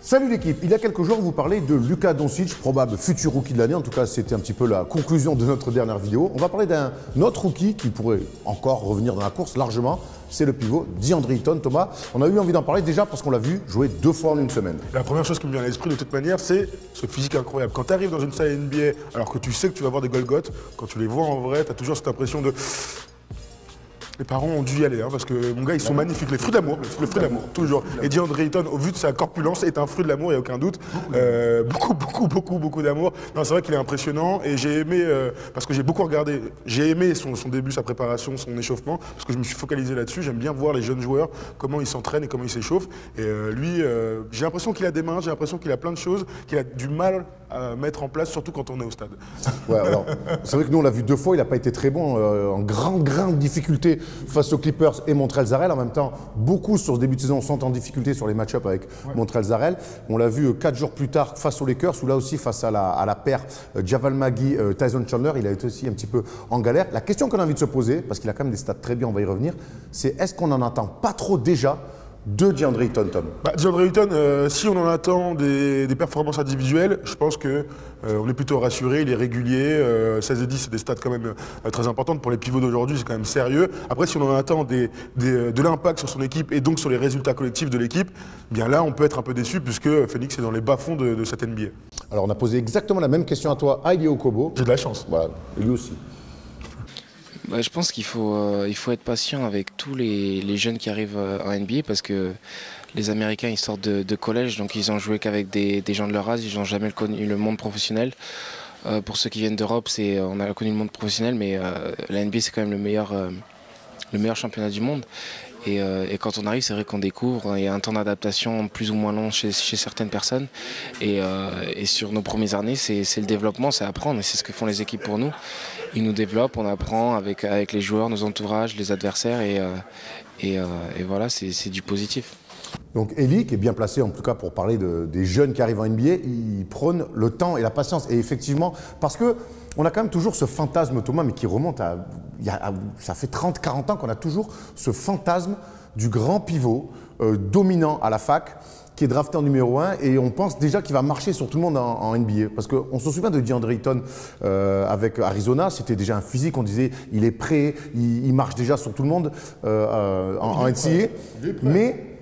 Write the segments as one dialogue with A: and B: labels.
A: Salut l'équipe, il y a quelques jours vous parlez de Luka Doncic, probable futur rookie de l'année, en tout cas c'était un petit peu la conclusion de notre dernière vidéo. On va parler d'un autre rookie qui pourrait encore revenir dans la course largement, c'est le pivot DeAndre Ayton. Thomas, on a eu envie d'en parler déjà parce qu'on l'a vu jouer 2 fois en une semaine.
B: La première chose qui me vient à l'esprit de toute manière, c'est ce physique incroyable. Quand tu arrives dans une salle NBA, alors que tu sais que tu vas voir des Golgoth, quand tu les vois en vrai, tu as toujours cette impression de... Les parents ont dû y aller, hein, parce que mon gars, ils sont magnifiques. Les fruits de l'amour, le fruit de l'amour, toujours. Et DeAndre Ayton, au vu de sa corpulence, est un fruit de l'amour, il n'y a aucun doute. Beaucoup d'amour. Non, c'est vrai qu'il est impressionnant et j'ai aimé, parce que j'ai beaucoup regardé, j'ai aimé son début, sa préparation, son échauffement, parce que je me suis focalisé là-dessus. J'aime bien voir les jeunes joueurs, comment ils s'entraînent et comment ils s'échauffent. Et lui, j'ai l'impression qu'il a des mains, j'ai l'impression qu'il a plein de choses, qu'il a du mal à mettre en place, surtout quand on est au stade.
A: Ouais, alors, c'est vrai que nous on l'a vu 2 fois, il n'a pas été très bon, en grande difficulté face aux Clippers et Montrezl-Harrell. En même temps, beaucoup sur ce début de saison sont en difficulté sur les match-ups avec Montrezl-Harrell. On l'a vu 4 jours plus tard face aux Lakers, où là aussi face à la paire Javal McGee, Tyson Chandler, il a été aussi un petit peu en galère. La question qu'on a envie de se poser, parce qu'il a quand même des stats très bien, on va y revenir, c'est est-ce qu'on n'en attend pas trop déjà de DeAndre Ayton, Tom?
B: DeAndre Ayton, si on en attend des performances individuelles, je pense qu'on est plutôt rassuré, il est régulier, 16 et 10 c'est des stats quand même très importantes pour les pivots d'aujourd'hui, c'est quand même sérieux. Après si on en attend de l'impact sur son équipe et donc sur les résultats collectifs de l'équipe, bien là on peut être un peu déçu puisque Phoenix est dans les bas-fonds de cette NBA.
A: Alors on a posé exactement la même question à toi, à Elie Okobo.
B: J'ai de la chance.
A: Voilà, et lui aussi.
C: Bah, je pense qu'il faut être patient avec tous les jeunes qui arrivent en NBA parce que les Américains ils sortent de collège, donc ils ont joué qu'avec des gens de leur âge, ils n'ont jamais connu le monde professionnel. Pour ceux qui viennent d'Europe, on a connu le monde professionnel, mais la NBA c'est quand même le meilleur championnat du monde. Et quand on arrive, c'est vrai qu'on découvre, il y a un temps d'adaptation plus ou moins long chez certaines personnes. Et sur nos premières années, c'est le développement, c'est apprendre. Et c'est ce que font les équipes pour nous. Ils nous développent, on apprend avec les joueurs, nos entourages, les adversaires. Et voilà, c'est du positif.
A: Donc Elie, qui est bien placé en tout cas pour parler des jeunes qui arrivent en NBA, il prône le temps et la patience. Et effectivement, parce que on a quand même toujours ce fantasme, Thomas, mais qui remonte ça fait 30-40 ans qu'on a toujours ce fantasme du grand pivot dominant à la fac, qui est drafté en numéro 1 et on pense déjà qu'il va marcher sur tout le monde en NBA. Parce qu'on se souvient de DeAndre Ayton avec Arizona, c'était déjà un physique, on disait il est prêt, il marche déjà sur tout le monde en NCAA. Mais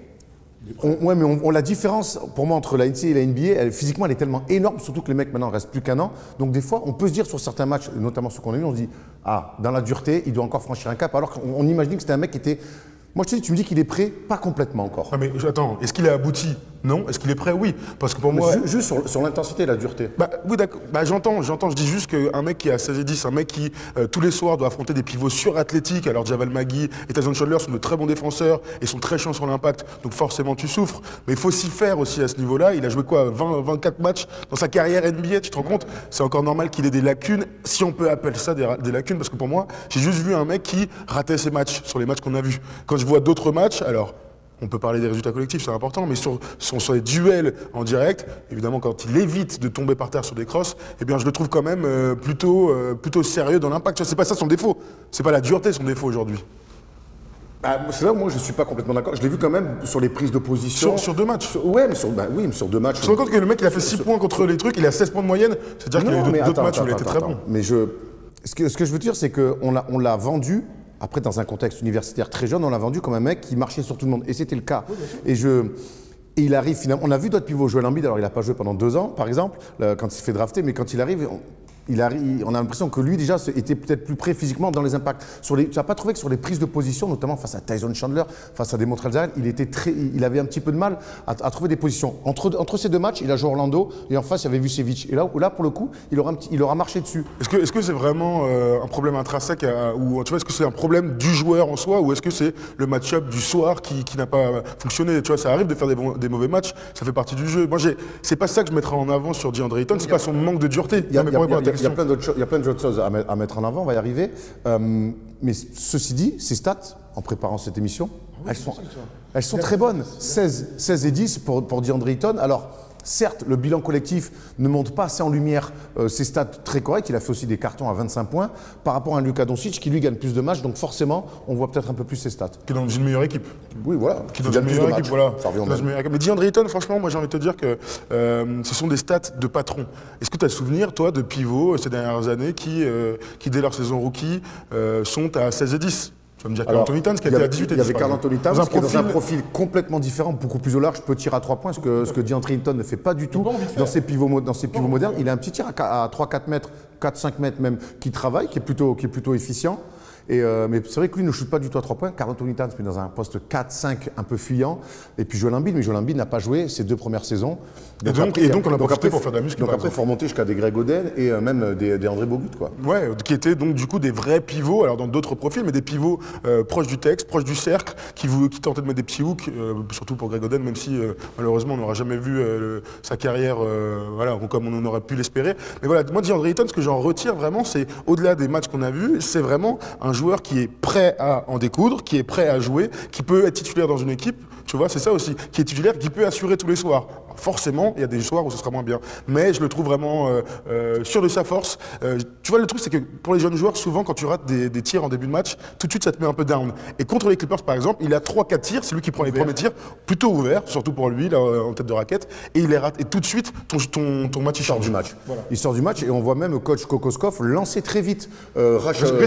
A: la différence pour moi entre la NCAA et la NBA, physiquement elle est tellement énorme, surtout que les mecs maintenant restent plus qu'un an. Donc des fois on peut se dire sur certains matchs, notamment ceux qu'on a eu, on se dit ah, dans la dureté, il doit encore franchir un cap, alors qu'on imagine que c'était un mec qui était... Moi, je te dis, tu me dis qu'il est prêt, pas complètement encore.
B: Ah mais attends, est-ce qu'il est abouti? Non. Est-ce qu'il est prêt? Oui. Parce que pour moi...
A: Juste sur l'intensité et la dureté.
B: Oui, d'accord. J'entends. Je dis juste qu'un mec qui a 16 et 10, un mec qui, tous les soirs, doit affronter des pivots surathlétiques, alors Javal McGee et Tyson Chandler sont de très bons défenseurs et sont très chiants sur l'impact, donc forcément tu souffres. Mais il faut s'y faire aussi à ce niveau-là. Il a joué quoi, 24 matchs dans sa carrière NBA, tu te rends compte? C'est encore normal qu'il ait des lacunes, si on peut appeler ça des lacunes, parce que pour moi, j'ai juste vu un mec qui ratait ses matchs, sur les matchs qu'on a vus. Quand je vois d'autres matchs, alors... On peut parler des résultats collectifs, c'est important, mais sur les duels en direct, évidemment, quand il évite de tomber par terre sur des crosses, eh bien, je le trouve quand même plutôt sérieux dans l'impact. C'est pas ça son défaut, c'est pas la dureté son défaut aujourd'hui.
A: C'est là où moi je suis pas complètement d'accord. Je l'ai vu quand même sur les prises de position.
B: Sur 2 matchs.
A: Ouais, mais sur 2 matchs.
B: Tu te rends compte que le mec il a fait 6 points contre les trucs, il a 16 points de moyenne, c'est-à-dire qu'il y a eu d'autres matchs où il était très bon.
A: Mais ce que je veux dire, c'est qu'on l'a vendu. Après, dans un contexte universitaire très jeune, on l'a vendu comme un mec qui marchait sur tout le monde. Et c'était le cas. Et il arrive finalement. On a vu d'autres pivots jouer à Embiid. Alors, il n'a pas joué pendant 2 ans, par exemple, quand il s'est fait drafter. Mais quand il arrive, on a l'impression que lui, déjà, était peut-être plus prêt physiquement dans les impacts. Tu n'as pas trouvé que sur les prises de position, notamment face à Tyson Chandler, face à des Montrezl-Harrell, il avait un petit peu de mal à trouver des positions. Entre ces 2 matchs, il a joué Orlando et en face, il y avait Vucevic. Et là pour le coup, il aura marché dessus.
B: Est-ce que c'est vraiment un problème intrinsèque ou tu vois, est-ce que c'est un problème du joueur en soi ou est-ce que c'est le match-up du soir qui n'a pas fonctionné? Tu vois, ça arrive de faire des mauvais matchs, ça fait partie du jeu. Moi, c'est pas ça que je mettrais en avant sur DeAndre Ayton, c'est pas son manque de dureté.
A: Il y a plein d'autres choses à mettre en avant, on va y arriver. Mais ceci dit, ces stats, en préparant cette émission, elles sont très bonnes. 16 et 10 pour DeAndre Ayton. Alors, Certes, le bilan collectif ne montre pas assez en lumière ses stats très corrects. Il a fait aussi des cartons à 25 points par rapport à un Luka Doncic qui lui gagne plus de matchs. Donc forcément, on voit peut-être un peu plus ses stats.
B: Qui est dans une meilleure équipe.
A: Oui, voilà.
B: Qui est dans une meilleure équipe, voilà.
A: Ça revient au même.
B: Mais DeAndre Ayton, franchement, moi j'ai envie de te dire que ce sont des stats de patron. Est-ce que tu as souvenir, toi, de pivots ces dernières années qui dès leur saison rookie, sont à 16 et 10? Tu vas me dire Karl Anthony Towns qui était à 18 et 10.
A: Il y avait Karl Anthony Towns qui est dans un profil complètement différent, beaucoup plus au large, peut tirer à 3 points, ce que DeAndre Ayton ne fait pas du tout dans ses pivots modernes. Il a un petit tir à 3-4 mètres, 4-5 mètres même, qui travaille, qui est plutôt efficient. Mais c'est vrai que lui ne shoot pas du tout à 3 points. Karl Anthony Towns met dans un poste 4-5 un peu fuyant. Et puis Joel Embiid, mais Joel Embiid n'a pas joué ses 2 premières saisons.
B: Et donc on a profité pour faire de la muscu.
A: Donc après, il faut remonter jusqu'à des Greg Oden et même des André Bogut, quoi.
B: Ouais, qui étaient donc du coup des vrais pivots, alors dans d'autres profils, mais des pivots proches du texte, proches du cercle, qui tentaient de mettre des petits hooks, surtout pour Greg Oden, même si malheureusement on n'aura jamais vu sa carrière voilà, comme on aurait pu l'espérer. Mais voilà, moi DeAndre Ayton, ce que j'en retire vraiment, c'est au-delà des matchs qu'on a vus, c'est vraiment un joueur qui est prêt à en découdre, qui est prêt à jouer, qui peut être titulaire dans une équipe, tu vois, c'est ça aussi, qui est titulaire, qui peut assurer tous les soirs. Forcément, il y a des soirs où ce sera moins bien, mais je le trouve vraiment sûr de sa force. Tu vois, le truc, c'est que pour les jeunes joueurs, souvent, quand tu rates des tirs en début de match, tout de suite, ça te met un peu down. Et contre les Clippers, par exemple, il a 3-4 tirs, c'est lui qui prend les premiers tirs, plutôt ouverts, surtout pour lui, là, en tête de raquette, et il les rate. Et tout de suite, ton match, il
A: sort du match. Voilà. Il sort du match, et on voit même le coach Kokoskov lancer très vite
B: Richard Holmes,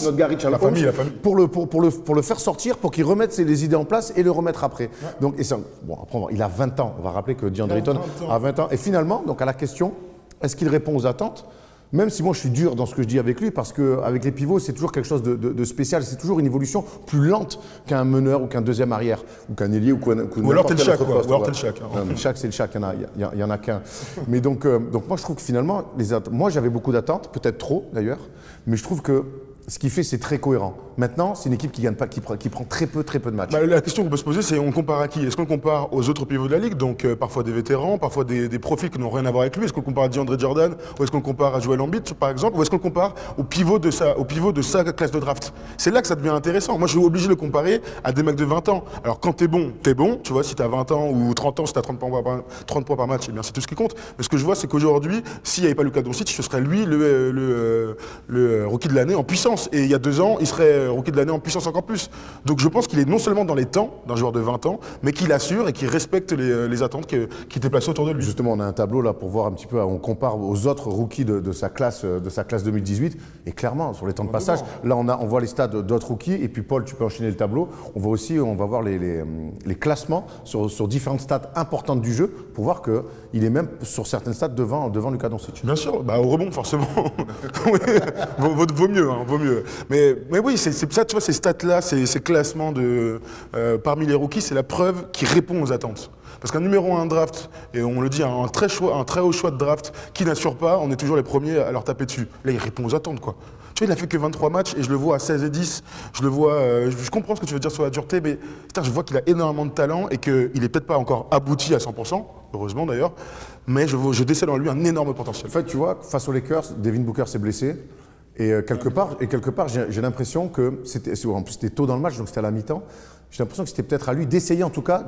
A: notre gars Richard Holmes, pour le faire sortir, pour qu'il remette les idées en place et le remettre après. Ouais. Donc, bon, après, il a 20 ans. On va rappeler que DeAndre Ayton a 20 ans. Et finalement, donc à la question, est-ce qu'il répond aux attentes? Même si moi je suis dur dans ce que je dis avec lui, parce qu'avec les pivots, c'est toujours quelque chose de spécial. C'est toujours une évolution plus lente qu'un meneur ou qu'un deuxième arrière, ou qu'un ailier, ou
B: alors t'es le Shaq, quoi. Ou alors t'es le Shaq.
A: Le Shaq, c'est le Shaq, il y en a qu'un. Mais donc moi je trouve que finalement, moi j'avais beaucoup d'attentes, peut-être trop d'ailleurs, mais je trouve que ce qu'il fait, c'est très cohérent. Maintenant, c'est une équipe qui gagne pas, qui prend très peu de matchs.
B: Bah, la question qu'on peut se poser, c'est on compare à qui? Est-ce qu'on compare aux autres pivots de la Ligue, donc parfois des vétérans, parfois des profils qui n'ont rien à voir avec lui? Est-ce qu'on compare à DeAndre Jordan? Ou est-ce qu'on compare à Joel Embiid, par exemple? Ou est-ce qu'on compare au pivot de sa classe de draft? C'est là que ça devient intéressant. Moi, je suis obligé de le comparer à des mecs de 20 ans. Alors, quand t'es bon. Tu vois, si t'as 20 ans ou 30 ans, si t'as 30 points par match, eh bien, c'est tout ce qui compte. Mais ce que je vois, c'est qu'aujourd'hui, s'il n'y avait pas Luka Doncic, ce serait lui le rookie de l'année en puissance. Et il y a 2 ans, il serait rookie de l'année en puissance encore plus. Donc je pense qu'il est non seulement dans les temps d'un joueur de 20 ans, mais qu'il assure et qu'il respecte les attentes qui étaient placées autour de lui.
A: Justement, on a un tableau là pour voir un petit peu, on compare aux autres rookies de sa classe 2018, et clairement, sur les temps de passage, là on voit les stats d'autres rookies, et puis Paul, tu peux enchaîner le tableau, on va voir les classements sur différentes stats importantes du jeu, pour voir qu'il est même sur certaines stats devant Luka Doncic.
B: Bien sûr, bah, au rebond forcément. vaut mieux, hein, vaut mieux. Mais oui, c'est ça, tu vois, ces stats-là, ces classements parmi les rookies, c'est la preuve qui répond aux attentes. Parce qu'un numéro 1 draft, et on le dit, un très haut choix de draft qui n'assure pas, on est toujours les premiers à leur taper dessus. Là, il répond aux attentes, quoi. Tu vois, il a fait que 23 matchs et je le vois à 16 et 10. Je comprends ce que tu veux dire sur la dureté, mais putain, je vois qu'il a énormément de talent et qu'il n'est peut-être pas encore abouti à 100%, heureusement d'ailleurs, mais je décèle en lui un énorme potentiel.
A: En fait, tu vois, face aux Lakers, Devin Booker s'est blessé. Et quelque part, j'ai l'impression que en plus c'était tôt dans le match, donc c'était à la mi-temps. J'ai l'impression que c'était peut-être à lui d'essayer en tout cas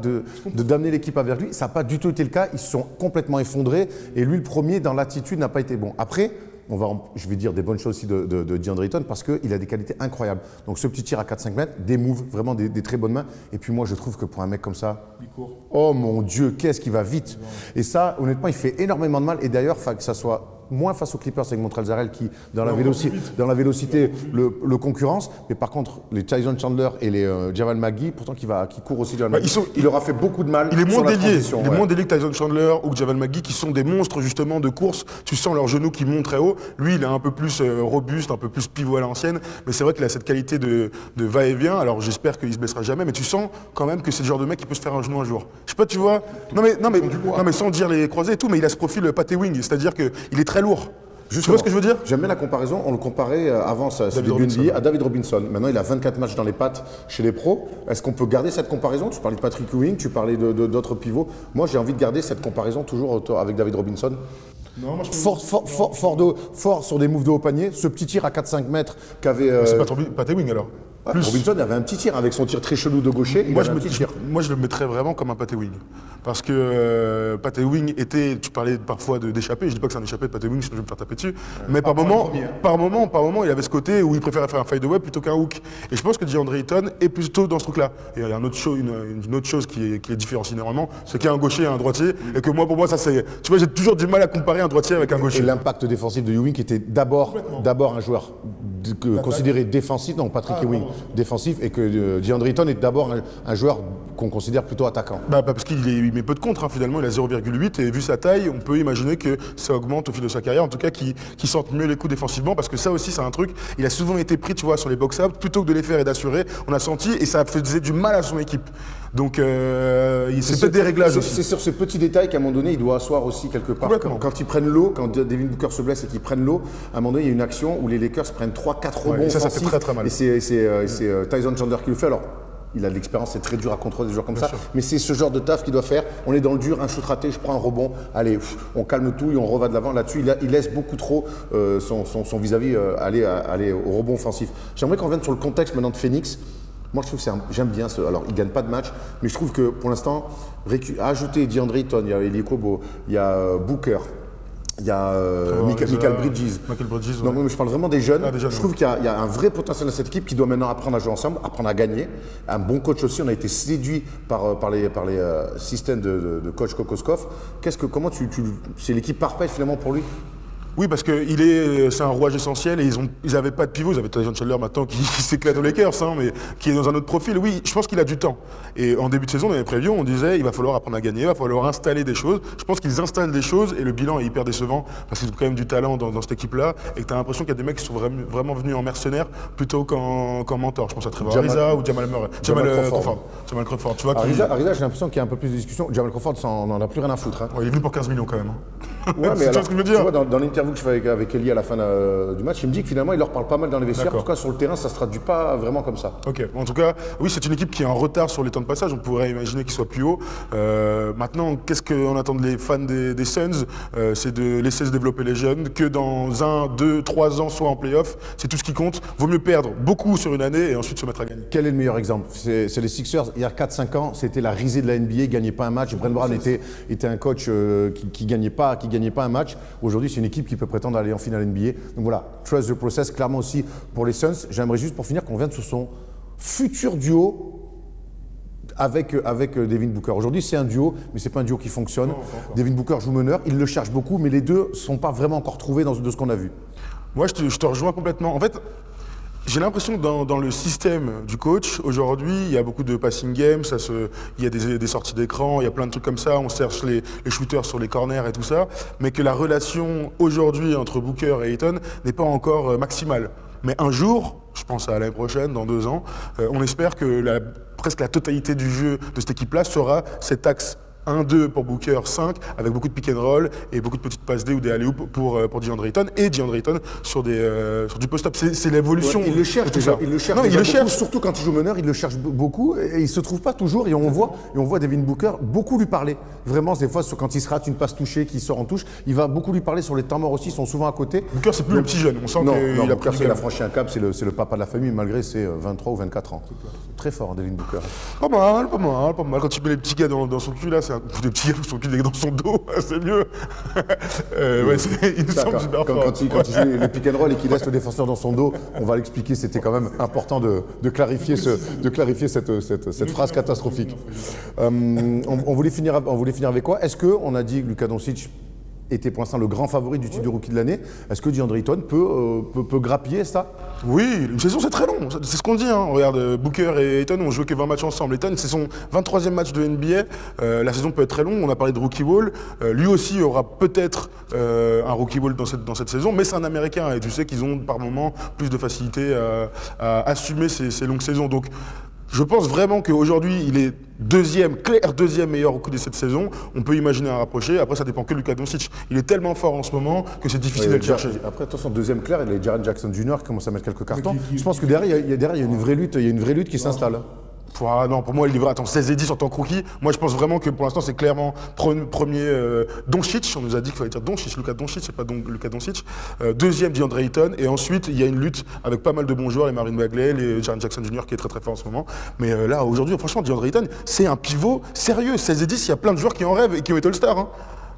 A: d'amener l'équipe vers lui. Ça n'a pas du tout été le cas. Ils se sont complètement effondrés. Et lui, le premier, dans l'attitude, n'a pas été bon. Après, je vais dire des bonnes choses aussi de DeAndre Ayton parce qu'il a des qualités incroyables. Donc ce petit tir à 4-5 mètres, des moves, vraiment des très bonnes mains. Et puis moi, je trouve que pour un mec comme ça, il court. Oh mon Dieu, qu'est-ce qu'il va vite. Et ça, honnêtement, il fait énormément de mal. Et d'ailleurs, que ça soit moins face aux Clippers avec Montrezl Harrell qui, dans la vélocité, le concurrence. Mais par contre, les Tyson Chandler et les Jamal McGee, pourtant qui court aussi Jamal McGee, il leur a fait beaucoup de mal.
B: Il est moins délié. Il est moins délié que Tyson Chandler ou que Jamal McGee qui sont des monstres justement de course. Tu sens leurs genoux qui montent très haut. Lui, il est un peu plus robuste, un peu plus pivot à l'ancienne. Mais c'est vrai qu'il a cette qualité de va-et-vient. Alors j'espère qu'il se blessera jamais. Mais tu sens quand même que c'est le genre de mec qui peut se faire un genou un jour. Je sais pas, tu vois. Non mais sans dire les croisés et tout, mais il a ce profil Patty Wing, c'est-à-dire qu'il est très lourd. Tu vois ce que je veux dire?
A: J'aime bien la comparaison. On le comparait avant ce début de à David Robinson. Maintenant, il a 24 matchs dans les pattes chez les pros. Est-ce qu'on peut garder cette comparaison? Tu parlais de Patrick Ewing, tu parlais d'autres pivots. Moi, j'ai envie de garder cette comparaison toujours avec David Robinson. Non, moi, fort sur des moves de haut panier. Ce petit tir à 4-5 mètres qu'avait.
B: C'est pas Patty Wing alors?
A: Robinson avait un petit tir avec son tir très chelou de gaucher.
B: Moi je le mettrais vraiment comme un pâté wing. Parce que pâté wing était, tu parlais parfois d'échapper, je dis pas que c'est un échappé de pâté wing, sinon je vais me faire taper dessus. Mais par moment, il avait ce côté où il préférait faire un fadeaway plutôt qu'un hook. Et je pense que DeAndre Ayton est plutôt dans ce truc-là. Et il y a une autre chose qui les différencie énormément, c'est qu'il y a un gaucher et un droitier. Et que moi, pour moi, ça c'est. Tu vois, j'ai toujours du mal à comparer un droitier avec un gaucher.
A: Et l'impact défensif de Ewing qui était d'abord un joueur considéré défensif, non Patrick Ewing défensif, et que DeAndre Ayton est d'abord un joueur qu'on considère plutôt attaquant.
B: Parce qu'il met peu de contre, hein, finalement, il a 0,8 et vu sa taille, on peut imaginer que ça augmente au fil de sa carrière, en tout cas qu'il sente mieux les coups défensivement, parce que ça aussi c'est un truc, il a souvent été pris, tu vois, sur les box-up, plutôt que de les faire et d'assurer, on a senti, et ça faisait du mal à son équipe. Donc c'est peut-être des réglages aussi.
A: C'est sur ces petits détails qu'à un moment donné, il doit asseoir aussi quelque part. Quand ils prennent l'eau, quand Devin Booker se blesse et qu'ils prennent l'eau, à un moment donné, il y a une action où les Lakers prennent 3-4 rebonds
B: ça fait très très mal.
A: Et c'est Tyson Chandler qui le fait. Alors, il a de l'expérience, c'est très dur à contrôler des joueurs comme ça. Mais c'est ce genre de taf qu'il doit faire. On est dans le dur, un shoot raté, je prends un rebond. Allez, on calme tout et on reva de l'avant. Là-dessus, il laisse beaucoup trop son vis-à-vis aller au rebond offensif. J'aimerais qu'on revienne sur le contexte maintenant de Phoenix. Moi, je trouve que j'aime bien alors, il ne gagne pas de match, mais je trouve que pour l'instant, ajouter DeAndre Ayton, il y a Eli Kobo, il y a Booker, il y a Michael Bridges. Non, mais je parle vraiment des jeunes. Je trouve qu'il y a un vrai potentiel dans cette équipe qui doit maintenant apprendre à jouer ensemble, apprendre à gagner. Un bon coach aussi. On a été séduit par les systèmes de coach Kokoskov. C'est l'équipe parfaite finalement pour lui?
B: Oui, parce que c'est un rouage essentiel et ils n'avaient pas de pivot. Ils avaient Tyson Chandler maintenant qui s'éclate aux Lakers, hein, mais qui est dans un autre profil. Oui, je pense qu'il a du temps. Et en début de saison, dans les previews, on disait il va falloir apprendre à gagner, il va falloir installer des choses. Je pense qu'ils installent des choses et le bilan est hyper décevant parce qu'ils ont quand même du talent dans cette équipe-là et que tu as l'impression qu'il y a des mecs qui sont vraiment venus en mercenaires plutôt qu'en mentor. Je pense à Trevor Ariza ou Jamal Crawford. Tu vois,
A: Ariza, j'ai l'impression qu'il y a un peu plus de discussion. Jamal Crawford, on n'en a plus rien à foutre. Hein.
B: Ouais, il est venu pour 15 millions quand même. Hein.
A: Ouais, mais alors, ce que je veux dire. Tu vois, dans l'interview que je fais avec Eli à la fin du match, il me dit que finalement il leur parle pas mal dans les vestiaires. En tout cas sur le terrain, ça se traduit pas vraiment comme ça.
B: Ok. En tout cas, oui, c'est une équipe qui est en retard sur les temps de passage. On pourrait imaginer qu'il soit plus haut. Maintenant, qu'est-ce qu'on attend des fans des Suns? C'est de laisser se développer les jeunes, que dans 1, 2, 3 ans soit en play-off. C'est tout ce qui compte. Vaut mieux perdre beaucoup sur une année et ensuite se mettre à gagner.
A: Quel est le meilleur exemple? C'est les Sixers. Il y a 4-5 ans, c'était la risée de la NBA. Ils gagnaient pas un match. Brent Brown était un coach qui gagnait pas un match. Aujourd'hui, c'est une équipe qui peut prétendre aller en finale NBA. Donc voilà, trust the process, clairement aussi pour les Suns. J'aimerais juste pour finir qu'on vienne sur son futur duo avec Devin Booker. Aujourd'hui, c'est un duo, mais c'est pas un duo qui fonctionne. Devin Booker joue meneur, il le cherche beaucoup, mais les deux ne sont pas vraiment encore trouvés de ce qu'on a vu.
B: Moi, je te rejoins complètement. En fait, j'ai l'impression que dans le système du coach, aujourd'hui, il y a beaucoup de passing games, il y a des sorties d'écran, il y a plein de trucs comme ça, on cherche les shooters sur les corners et tout ça, mais que la relation aujourd'hui entre Booker et Ayton n'est pas encore maximale. Mais un jour, je pense à l'année prochaine, dans 2 ans, on espère que presque la totalité du jeu de cette équipe-là sera cet axe 1-2 pour Booker, 5, avec beaucoup de pick and roll et beaucoup de petites passes D ou des alley-oop pour DeAndre Ayton et DeAndre Ayton sur du post-up. C'est l'évolution.
A: Ouais, il le cherche déjà. Il le cherche. Surtout quand il joue meneur, il le cherche beaucoup et il se trouve pas toujours. Et on voit Devin Booker beaucoup lui parler. Vraiment, des fois, quand il se rate une passe touchée, qu'il sort en touche, il va beaucoup lui parler sur les temps morts aussi. Ils sont souvent à côté.
B: Booker, c'est plus le petit jeune. On sent qu'il
A: a franchi un cap. C'est le papa de la famille malgré ses 23 ou 24 ans. Très fort, Devin Booker.
B: Pas mal. Quand tu mets les petits gars dans son cul là, c'est des petits gars qui sont dans son dos, c'est mieux. Il semble super fort.
A: Quand il joue les pick and roll et qu'il laisse le défenseur dans son dos, on va l'expliquer, c'était quand même important de clarifier cette phrase catastrophique. On voulait finir avec quoi? Est-ce qu'on a dit que Luka Doncic était pour l'instant le grand favori du titre de rookie de l'année? Est-ce que DeAndre Ayton peut grappiller ça?
B: Oui, une saison c'est très long, c'est ce qu'on dit. Hein. Regarde, Booker et Ayton ont joué que 20 matchs ensemble. Ayton, c'est son 23e match de NBA. La saison peut être très longue, on a parlé de Rookie Ball. Lui aussi aura peut-être un Rookie Ball dans cette saison, mais c'est un Américain et tu sais qu'ils ont par moments plus de facilité à assumer ces longues saisons. Donc, je pense vraiment qu'aujourd'hui, il est clair deuxième meilleur au cours de cette saison. On peut imaginer un rapproché. Après, ça dépend que de Luka Doncic. Il est tellement fort en ce moment que c'est difficile de le chercher.
A: Après, attention, deuxième clair, il y a Jaren Jackson Jr. qui commence à mettre quelques cartons. Je pense que derrière, il y a une vraie lutte qui s'installe.
B: Non, pour moi, il est vrai. Attends, 16 et 10 en tant que rookie. Moi, je pense vraiment que pour l'instant, c'est clairement premier Doncic. On nous a dit qu'il fallait dire Doncic, Luka Doncic, c'est pas Luka Doncic. Deuxième, DeAndre Ayton. Et ensuite, il y a une lutte avec pas mal de bons joueurs, les Marvin Bagley, les Jaren Jackson Jr. qui est très très fort en ce moment. Mais là, aujourd'hui, franchement, DeAndre Ayton, c'est un pivot sérieux. 16 et 10, il y a plein de joueurs qui en rêvent et qui ont été All-Star. Hein.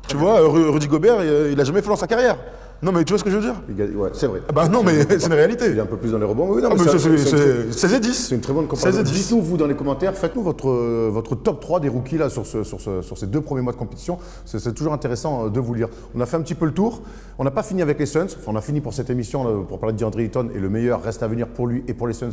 B: Tu vois, Rudy Gobert, il a jamais fait dans sa carrière. Non, mais tu vois ce que je veux dire?
A: Ouais, c'est vrai.
B: Ah bah non, mais c'est une réalité.
A: Il est un peu plus dans les rebonds. Oui, non,
B: Ah,
A: mais
B: c'est 16 et 10.
A: C'est une très bonne comparaison.
B: 16 et 10.
A: Dites-nous, vous, dans les commentaires, faites-nous votre top 3 des rookies là, sur ces 2 premiers mois de compétition. C'est toujours intéressant de vous lire. On a fait un petit peu le tour. On n'a pas fini avec les Suns. Enfin, on a fini pour cette émission là, pour parler de DeAndre Ayton. Et le meilleur reste à venir pour lui et pour les Suns,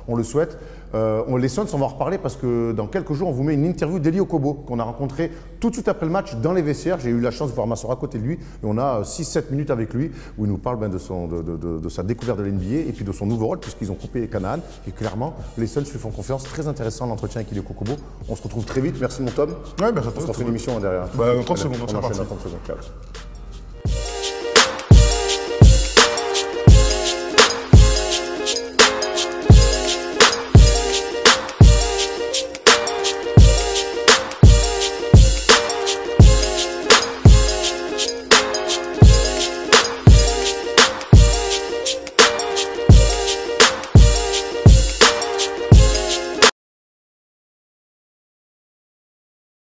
A: on le souhaite. Les Suns, on va en reparler parce que dans quelques jours, on vous met une interview d'Eli Okobo qu'on a rencontré tout de suite après le match dans les vestiaires. J'ai eu la chance de voir m'asseoir à côté de lui. Et on a 6-7 minutes avec lui où il nous parle de sa découverte de l'NBA et puis de son nouveau rôle puisqu'ils ont coupé Canaan et clairement les Suns lui font confiance. Très intéressant l'entretien avec Eli Okobo. On se retrouve très vite. Merci mon Tom.
B: Ouais, ben,
A: on se refait une émission derrière.
B: Bah, en 30 secondes.
A: On enchaîne dans 30 secondes. Ciao.